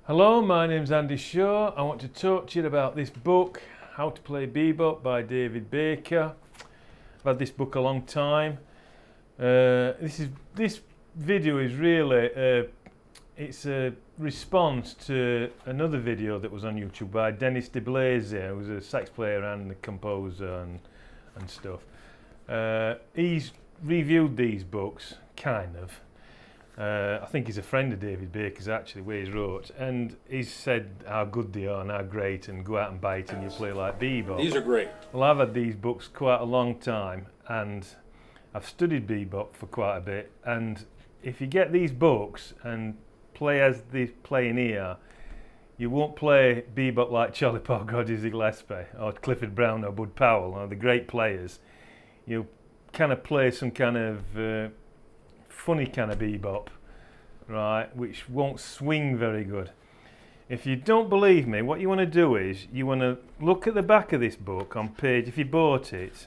Hello, my name's Andy Shaw. I want to talk to you about this book, How to Play Bebop by David Baker. I've had this book a long time. This video is really it's a response to another video that was on YouTube by Dennis DeBlazier, who's a sax player and a composer and stuff. He's reviewed these books, kind of. I think he's a friend of David Baker's actually, where he's wrote, and he's said how good they are and how great, and go out and buy it and you play like Bebop. These are great. Well, I've had these books quite a long time, and I've studied Bebop for quite a bit, and if you get these books and play as they play in here, you won't play Bebop like Charlie Parker or Dizzy Gillespie or Clifford Brown or Bud Powell or the great players. You'll kind of play some kind of funny kind of bebop, right, which won't swing very good. If you don't believe me, what you want to do is you want to look at the back of this book on page, if you bought it,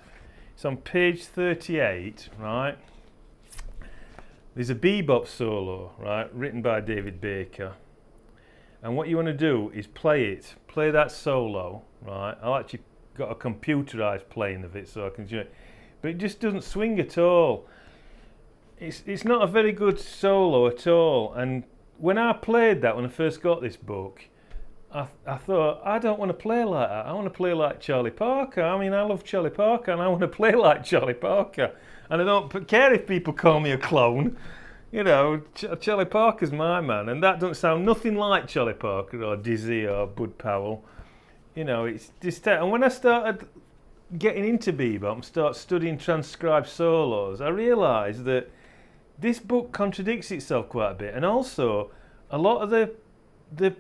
it's on page 38, right? There's a bebop solo, right, written by David Baker, and what you want to do is play that solo, right? I've actually got a computerized playing of it so I can do it, but it just doesn't swing at all. It's not a very good solo at all, and when I played that, when I first got this book, I thought, I don't want to play like that. I want to play like Charlie Parker. I mean, I love Charlie Parker and I want to play like Charlie Parker, and I don't care if people call me a clone. You know, Charlie Parker's my man, and that doesn't sound nothing like Charlie Parker or Dizzy or Bud Powell. You know, it's just, and when I started getting into bebop and start studying transcribed solos, I realised that this book contradicts itself quite a bit, and also a lot of the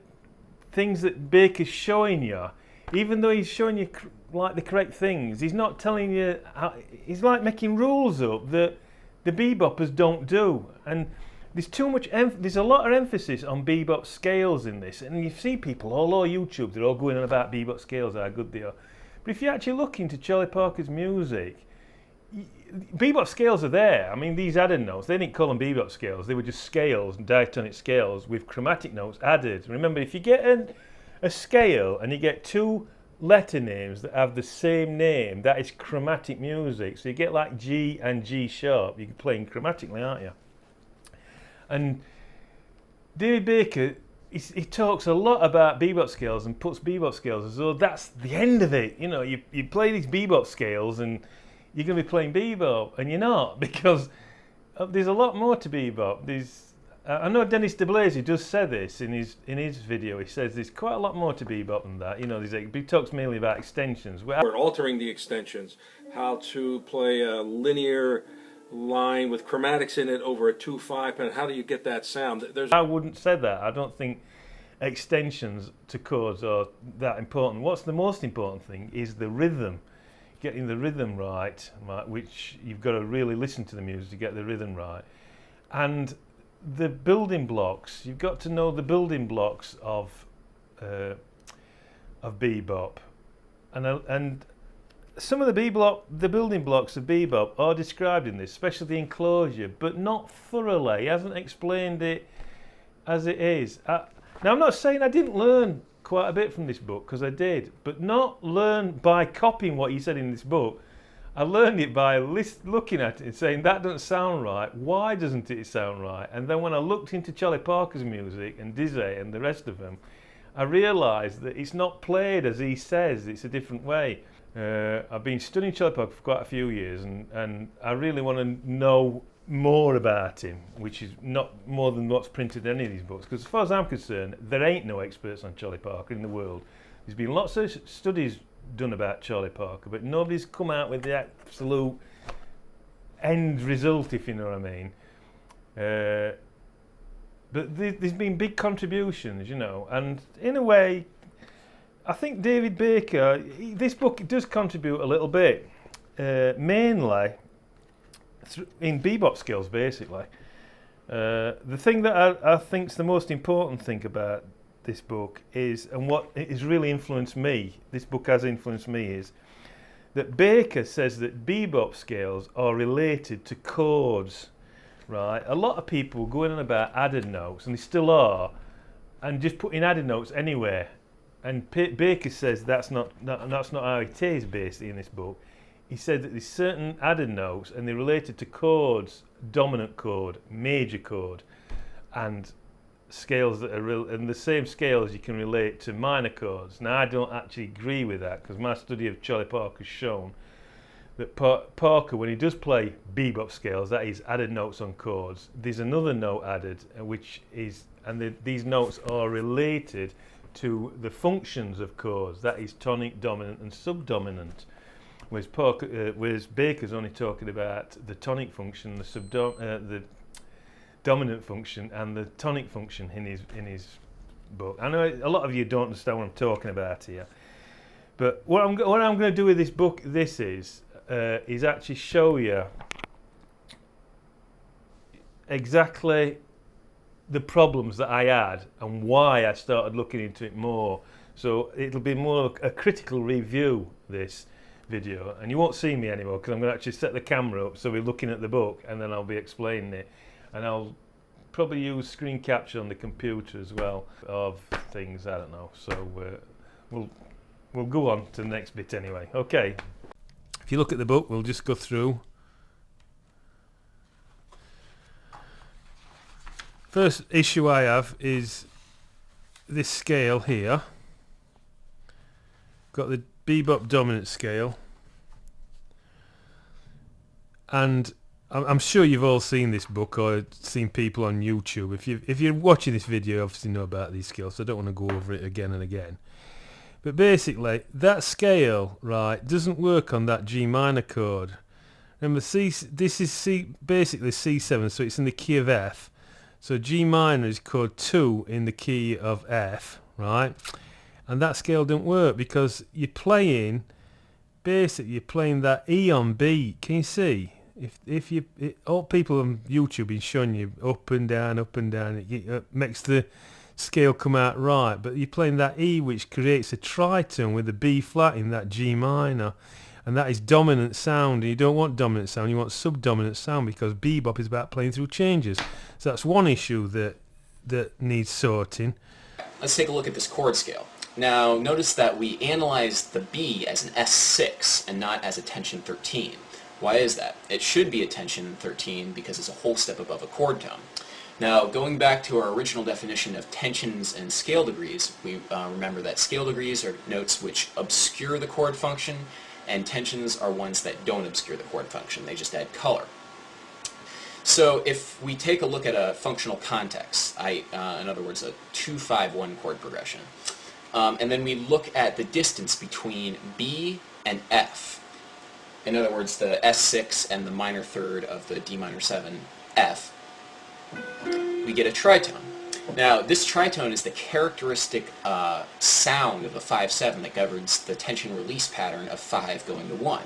things that Baker's showing you, even though he's showing you like the correct things, he's not telling you how. He's like making rules up that the beboppers don't do, and there's too much. There's a lot of emphasis on bebop scales in this, and you see people all over YouTube, they're all going on about bebop scales, how good they are. But if you actually look into Charlie Parker's music, bebop scales are there. I mean, these added notes, they didn't call them bebop scales, they were just scales, diatonic scales with chromatic notes added. Remember, if you get a scale and you get two letter names that have the same name, that is chromatic music. So you get like G and G sharp, you're playing chromatically, aren't you? And David Baker, he talks a lot about bebop scales and puts bebop scales as though that's the end of it. You know, you play these bebop scales and you're going to be playing bebop, and you're not, because there's a lot more to bebop. I know Dennis DeBlazier does say this in his video. He says there's quite a lot more to bebop than that. You know, he talks mainly about extensions. We're altering the extensions, how to play a linear line with chromatics in it over a 2/5, and how do you get that sound? I wouldn't say that. I don't think extensions to chords are that important. What's the most important thing is the rhythm. Getting the rhythm right, which you've got to really listen to the music to get the rhythm right, and the building blocks. You've got to know the building blocks of bebop, and some of the building blocks of bebop are described in this, especially the Enclosure, but not thoroughly. He hasn't explained it as it is. Now, I'm not saying I didn't learn quite a bit from this book, because I did, but not learn by copying what he said in this book. I learned it by looking at it and saying, that doesn't sound right, why doesn't it sound right? And then when I looked into Charlie Parker's music and Dizzy and the rest of them, I realised that it's not played as he says, it's a different way. I've been studying Charlie Parker for quite a few years, and I really want to know more about him, which is not more than what's printed in any of these books, because as far as I'm concerned, there ain't no experts on Charlie Parker in the world. There's been lots of studies done about Charlie Parker, but nobody's come out with the absolute end result, if you know what I mean. But there's been big contributions, you know, and in a way I think David Baker, this book does contribute a little bit, mainly in bebop skills, basically. The thing that I think is the most important thing about this book is, and what has really influenced me, this book has influenced me, is that Baker says that bebop scales are related to chords, right? A lot of people going on about added notes, and they still are, and just putting added notes anywhere. And Baker says that's not how it is basically in this book. He said that there's certain added notes and they're related to chords, dominant chord, major chord, and scales that are and the same scales you can relate to minor chords. Now I don't actually agree with that, because my study of Charlie Parker's shown that Parker, when he does play bebop scales, that is added notes on chords, there's another note added, which is, and these notes are related to the functions of chords, that is tonic, dominant and subdominant. Whereas Baker's only talking about the tonic function, the dominant function and the tonic function in his book. I know a lot of you don't understand what I'm talking about here, but what I'm going to do with this book, is actually show you exactly the problems that I had and why I started looking into it more. So it'll be more a critical review, this video, and you won't see me anymore because I'm going to actually set the camera up so we're looking at the book, and then I'll be explaining it, and I'll probably use screen capture on the computer as well of things, I don't know. So we'll go on to the next bit anyway. Okay, if you look at the book, we'll just go through. First issue I have is this scale here. Got the bebop dominant scale, and I'm sure you've all seen this book or seen people on YouTube. If you're watching this video, you obviously know about these scales, so I don't want to go over it again and again. But basically, that scale, right, doesn't work on that G minor chord. Remember, this is basically C7, so it's in the key of F. So G minor is chord 2 in the key of F, right? And that scale don't work because you're playing that E on B. Can you see? All people on YouTube been showing you up and down, it makes the scale come out right. But you're playing that E, which creates a tritone with a B flat in that G minor, and that is dominant sound. And you don't want dominant sound; you want subdominant sound, because bebop is about playing through changes. So that's one issue that needs sorting. Let's take a look at this chord scale. Now, notice that we analyzed the B as an S6 and not as a tension 13. Why is that? It should be a tension 13 because it's a whole step above a chord tone. Now, going back to our original definition of tensions and scale degrees, we remember that scale degrees are notes which obscure the chord function, and tensions are ones that don't obscure the chord function. They just add color. So if we take a look at a functional context, in other words, a 2-5-1 chord progression, and then we look at the distance between B and F, in other words, the S6 and the minor third of the D minor 7 F, we get a tritone. Now, this tritone is the characteristic sound of a 5-7 that governs the tension release pattern of 5 going to 1.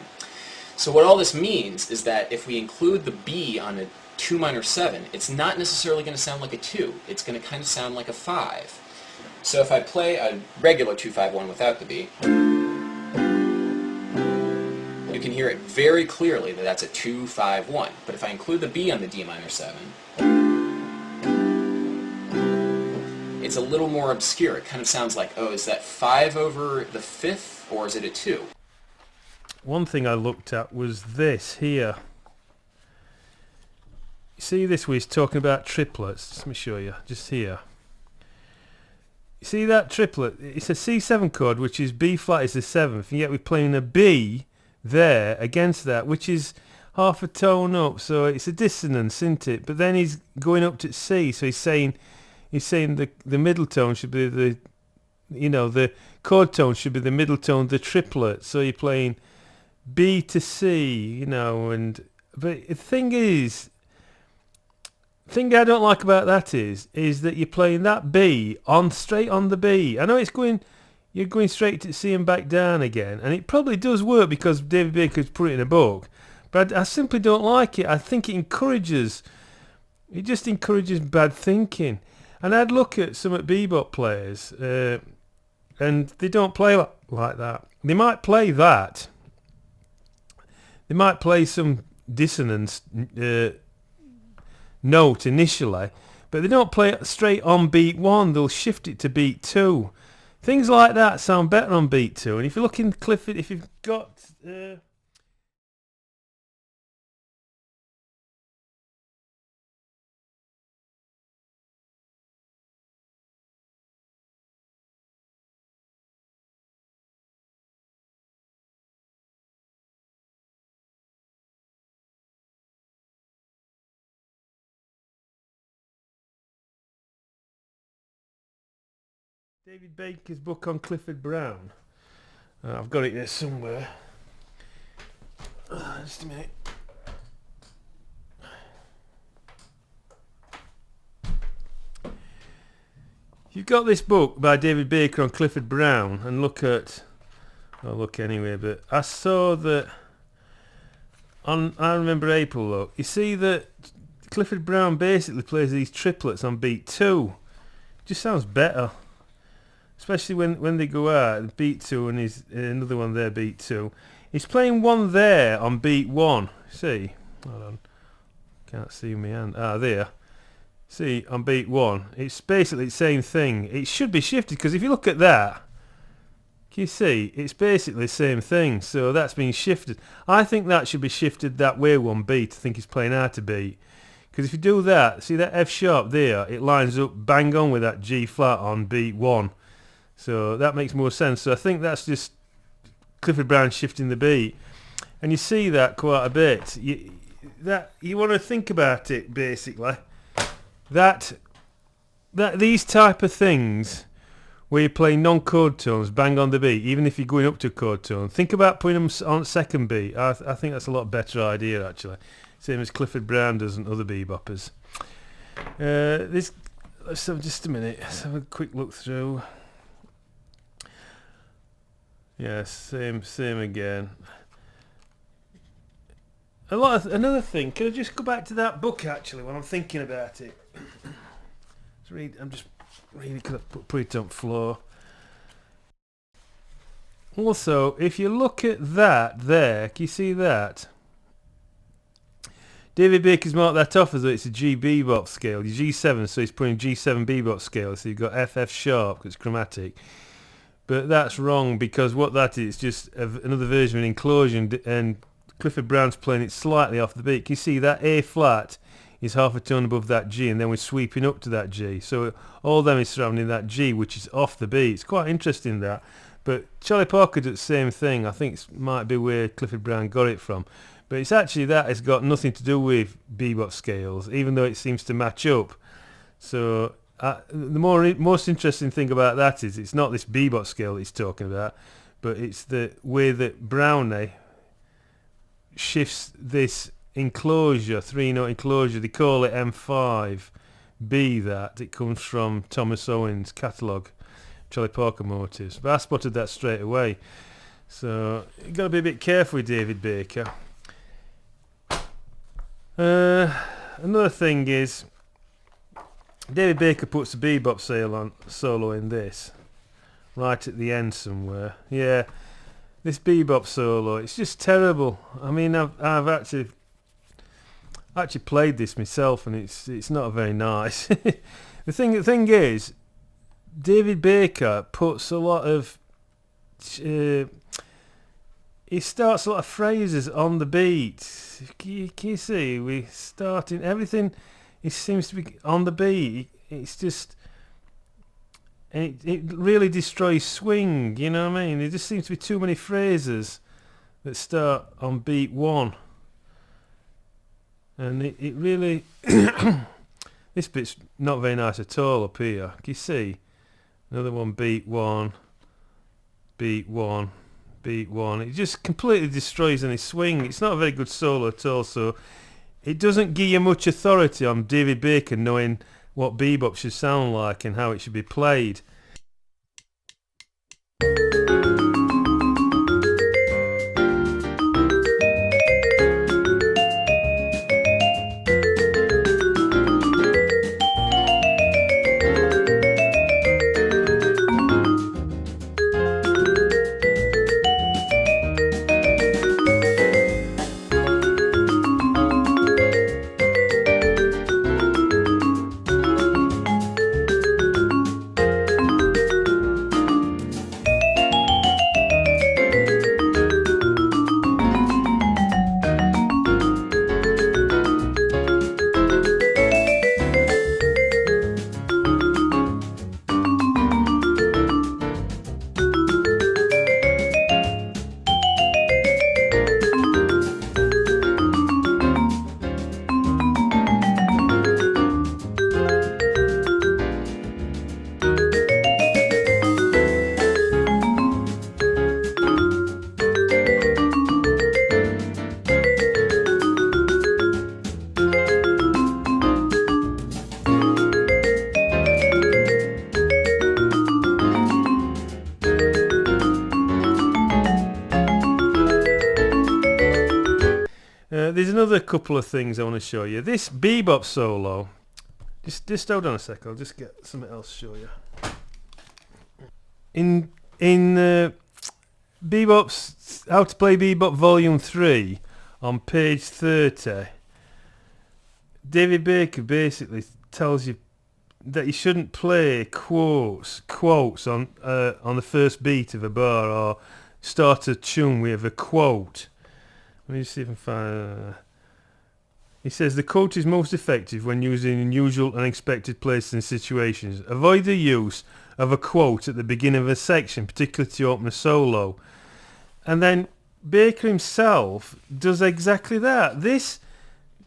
So what all this means is that if we include the B on a 2 minor 7, it's not necessarily going to sound like a 2. It's going to kind of sound like a 5. So if I play a regular 2-5-1 without the B, you can hear it very clearly that that's a 2-5-1. But if I include the B on the D minor 7, it's a little more obscure. It kind of sounds like, oh, is that 5 over the 5th, or is it a 2? One thing I looked at was this here. You see this where he's talking about triplets? Let me show you, just here. You see that triplet? It's a C7 chord, which is B flat is the 7th, and yet we're playing a B there against that, which is half a tone up, so it's a dissonance, isn't it? But then he's going up to C, so he's saying the middle tone should be the chord tone should be the middle tone, the triplet. So you're playing B to C, but the thing I don't like about that is that you're playing that B straight on the B. I know you're going straight to C and back down again, and it probably does work because David Baker's put it in a book, but I simply don't like it. I think it just encourages bad thinking. And I'd look at some bebop players, and they don't play like that. They might play that. They might play some dissonance note initially, but they don't play it straight on beat 1. They'll shift it to beat 2. Things like that sound better on beat 2. And if you look in Clifford, if you've got David Baker's book on Clifford Brown. I've got it there somewhere. Just a minute. You've got this book by David Baker on Clifford Brown, and look at... I'll look anyway, but I saw that... I remember April, look. You see that Clifford Brown basically plays these triplets on beat 2. Just sounds better. Especially when they go out, beat 2 and he's another one there, beat 2. He's playing one there on beat 1. See? Hold on. Can't see my hand. There. See, on beat 1. It's basically the same thing. It should be shifted, because if you look at that, can you see? It's basically the same thing. So that's been shifted. I think that should be shifted that way one beat. I think he's playing out of beat. Because if you do that, see that F sharp there, it lines up bang on with that G flat on beat 1. So that makes more sense. So I think that's just Clifford Brown shifting the beat. And you see that quite a bit. You want to think about it, basically. That these type of things where you play non-chord tones bang on the beat, even if you're going up to a chord tone, think about putting them on second beat. I think that's a lot better idea, actually. Same as Clifford Brown does and other beboppers. Let's have just a minute. Let's have a quick look through. Yeah, same again. Another thing. Can I just go back to that book actually when I'm thinking about it? I'm just reading because I put it on the floor. Also, if you look at that there, can you see that? David Baker's marked that off as though it's a G bebop scale. G7, so he's putting G7 bebop scale. So you've got FF sharp, because it's chromatic. But that's wrong, because what that is just another version of Enclosure, and Clifford Brown's playing it slightly off the beat. Can you see that A flat is half a tone above that G, and then we're sweeping up to that G. So all them is surrounding that G, which is off the beat. It's quite interesting, that. But Charlie Parker did the same thing. I think it might be where Clifford Brown got it from. But it's actually that it's got nothing to do with bebop scales, even though it seems to match up. So... the most interesting thing about that is it's not this bebop scale that he's talking about, but it's the way that Brownie shifts this enclosure, 3-note enclosure. They call it M5B. That it comes from Thomas Owen's catalogue, Charlie Parker motives. But I spotted that straight away. So you've got to be a bit careful with David Baker. Another thing is, David Baker puts a bebop solo in this, right at the end somewhere. Yeah, this bebop solo, it's just terrible. I mean, I've actually played this myself, and it's not very nice. The thing is, David Baker puts a lot of he starts a lot of phrases on the beat. Can you see? We're starting everything. It seems to be on the beat. It's just... It really destroys swing, you know what I mean? There just seems to be too many phrases that start on beat 1. And it really... This bit's not very nice at all up here. Can you see? Another one, beat 1, beat 1, beat 1. It just completely destroys any swing. It's not a very good solo at all, so... It doesn't give you much authority on David Baker knowing what bebop should sound like and how it should be played. there's another couple of things I want to show you. This bebop solo. Just hold on a sec. I'll just get something else to show you. In Bebop's How to Play Bebop Volume 3 on page 30, David Baker basically tells you that you shouldn't play quotes on the first beat of a bar, or start a tune with a quote. Let me just see if I can find. He says the quote is most effective when used in unusual, unexpected places and situations. Avoid the use of a quote at the beginning of a section, particularly to open a solo. And then Baker himself does exactly that. This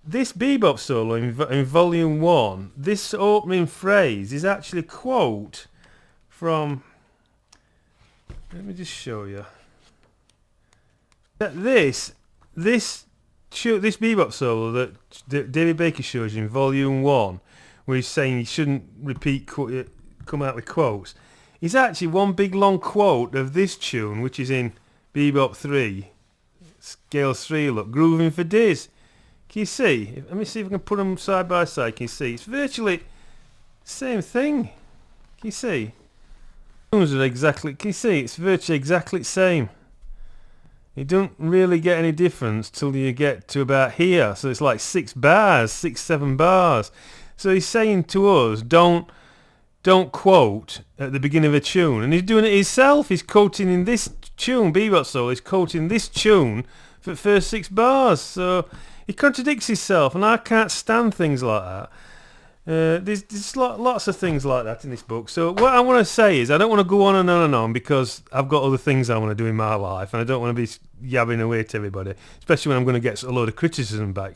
bebop solo in Volume 1, this opening phrase is actually a quote from... Let me just show you. This bebop solo that David Baker shows you in Volume 1, where he's saying you shouldn't come out with quotes, is actually one big long quote of this tune, which is in Bebop 3, Scale 3, look, Grooving for Days. Can you see? Let me see if I can put them side by side. Can you see? It's virtually the same thing. Can you see? Tunes are exactly. Can you see? It's virtually exactly the same. You don't really get any difference till you get to about here. So it's like 7 bars. So he's saying to us, don't quote at the beginning of a tune. And he's doing it himself. He's quoting in this tune, Bebop Soul, he's quoting this tune for the first 6 bars. So he contradicts himself, and I can't stand things like that. There's lots of things like that in this book. So what I want to say is I don't want to go on and on and on, because I've got other things I want to do in my life, and I don't want to be yabbing away to everybody, especially when I'm going to get a load of criticism back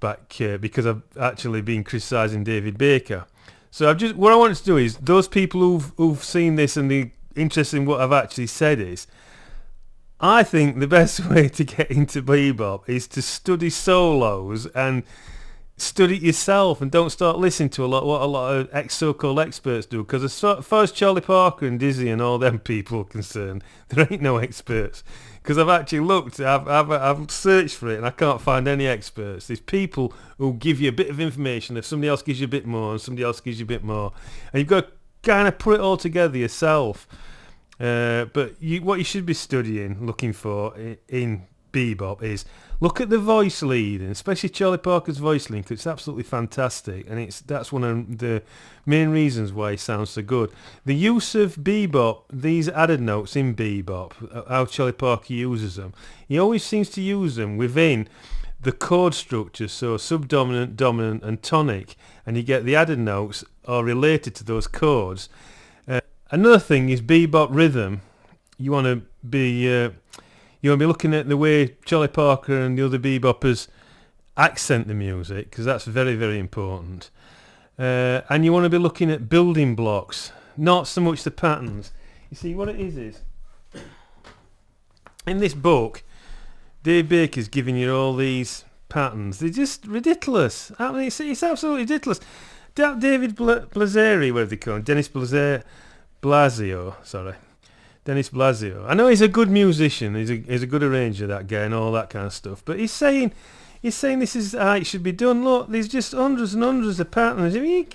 because I've actually been criticising David Baker. So what I wanted to do is, those people who've seen this and they're interested in what I've actually said is, I think the best way to get into bebop is to study solos and study it yourself, and don't start listening to what a lot of so-called experts do, because as far as Charlie Parker and Dizzy and all them people are concerned, there ain't no experts. Because I've actually looked, I've searched for it, and I can't find any experts. There's people who give you a bit of information, if somebody else gives you a bit more, and somebody else gives you a bit more, and you've got to kind of put it all together yourself. But what you should be studying, looking for in bebop, is look at the voice lead, and especially Charlie Parker's voice lead, 'cause it's absolutely fantastic, and that's one of the main reasons why he sounds so good. The use of bebop, these added notes in bebop, how Charlie Parker uses them, he always seems to use them within the chord structure, so subdominant, dominant and tonic, and you get the added notes are related to those chords. Another thing is bebop rhythm. You want to be looking at the way Charlie Parker and the other beboppers accent the music, because that's very, very important. And you want to be looking at building blocks, not so much the patterns. You see, what it is in this book, Dave Baker's giving you all these patterns. They're just ridiculous. I mean, it's absolutely ridiculous. David Blazeri, whatever they call him, Dennis Blasio. I know he's a good musician. He's a good arranger, that guy, and all that kind of stuff. But he's saying this is how it should be done. Look, there's just hundreds and hundreds of patterns. I mean,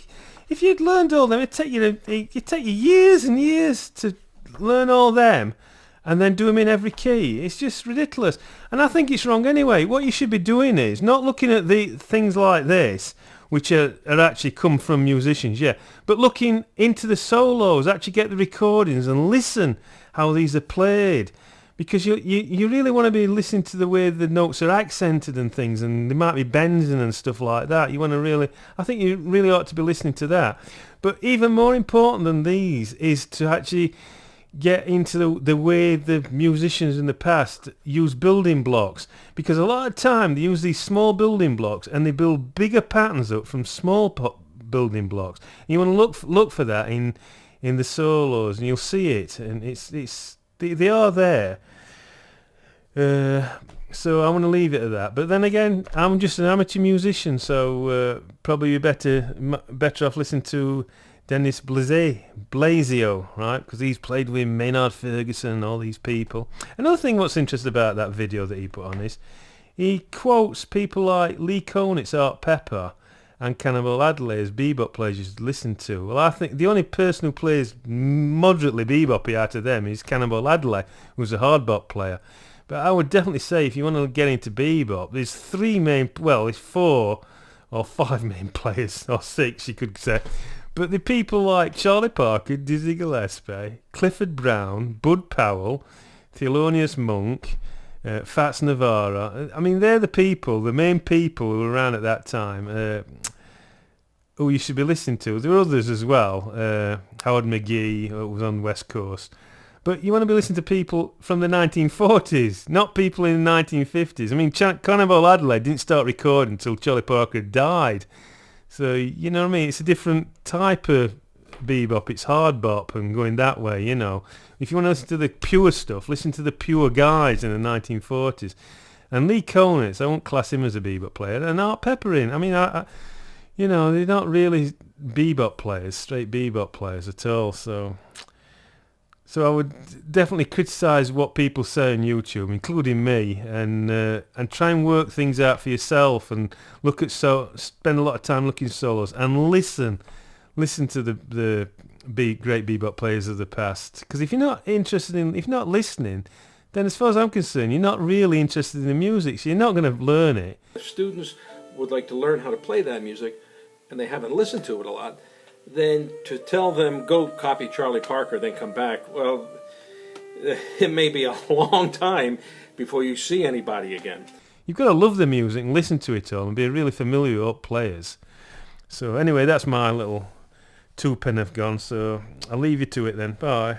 if you'd learned all them, it'd take you years and years to learn all them, and then do them in every key. It's just ridiculous, and I think it's wrong anyway. What you should be doing is not looking at the things like this, which are actually come from musicians, yeah, but looking into the solos, actually get the recordings and listen how these are played, because you really want to be listening to the way the notes are accented and things, and they might be bending and stuff like that. I think you really ought to be listening to that. But even more important than these is to actually get into the way the musicians in the past use building blocks, because a lot of time they use these small building blocks and they build bigger patterns up from small building blocks. And you want to look for that in the solos, and you'll see it, and they are there. So I want to leave it at that. But then again, I'm just an amateur musician, so probably better off listening to Dennis Blasio, right? Because he's played with Maynard Ferguson and all these people. Another thing what's interesting about that video that he put on is he quotes people like Lee Konitz, Art Pepper, and Cannibal Adderley as bebop players you should listen to. Well, I think the only person who plays moderately beboppy out of them is Cannibal Adderley, who's a hard bop player. But I would definitely say if you want to get into bebop, there's there's 4 or 5 main players, or 6 you could say. But the people like Charlie Parker, Dizzy Gillespie, Clifford Brown, Bud Powell, Thelonious Monk, Fats Navarro, I mean, they're the main people who were around at that time, who you should be listening to. There are others as well, Howard McGee, who was on the West Coast. But you want to be listening to people from the 1940s, not people in the 1950s. I mean, Cannibal Adderley didn't start recording until Charlie Parker died. So, you know what I mean? It's a different type of bebop. It's hard bop and going that way, you know. If you want to listen to the pure stuff, listen to the pure guys in the 1940s. And Lee Konitz, I won't class him as a bebop player. And Art Pepperin, I mean, you know, they're not really bebop players, straight bebop players at all. So I would definitely criticise what people say on YouTube, including me, and try and work things out for yourself and spend a lot of time looking at solos and listen to the great bebop players of the past. Because if you're not listening, then as far as I'm concerned, you're not really interested in the music, so you're not going to learn it. If students would like to learn how to play that music, and they haven't listened to it a lot, then to tell them, go copy Charlie Parker, then come back, well, it may be a long time before you see anybody again. You've got to love the music and listen to it all and be really familiar with all players. So anyway, that's my little 2 pen have gone, so I'll leave you to it then. Bye.